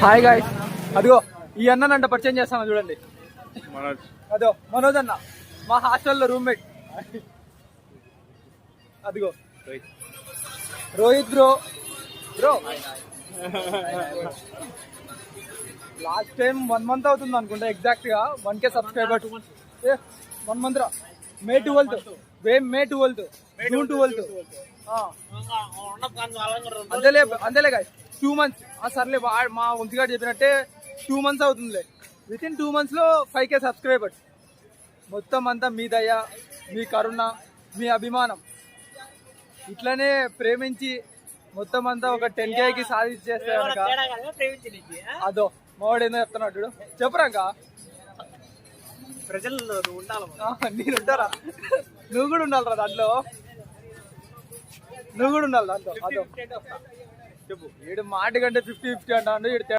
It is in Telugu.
హాయ్ గాయ్స్, అదిగో ఈ అన్ననంట పరిచయం చేస్తాను చూడండి. అదో మనోజ్ అన్న, మా హాస్టల్లో రూమ్మేట్. అదిగో Rohit bro. Bro last time 1 month అవుతుంది అనుకుంటా, ఎగ్జాక్ట్ గా 1K సబ్స్క్రైబర్. 1 month రా, May 12th, May 12th, June 12th. అంతేలే గాయస్, 2 months. సర్లే, మా వంశీగారు చెప్పినట్టే 2 months అవుతుందిలే. వితిన్ 2 months లో 5K సబ్స్క్రైబర్స్. మొత్తం అంతా మీ దయ, మీ కరుణ, మీ అభిమానం ఇట్లనే ప్రేమించి మొత్తం అంతా ఒక 10Kకి సాధించేస్తే కనుక, అదో మావాడేందో చెప్తున్నాడు చెప్పరాక. ప్రజలు నేను ఉంటారా? నువ్వు కూడా ఉండాలిరా దాంట్లో, నువ్వు కూడా ఉండాలి దాంట్లో. అదో చెప్పు, 7 మాట కంటే 50-50 అంటాడు.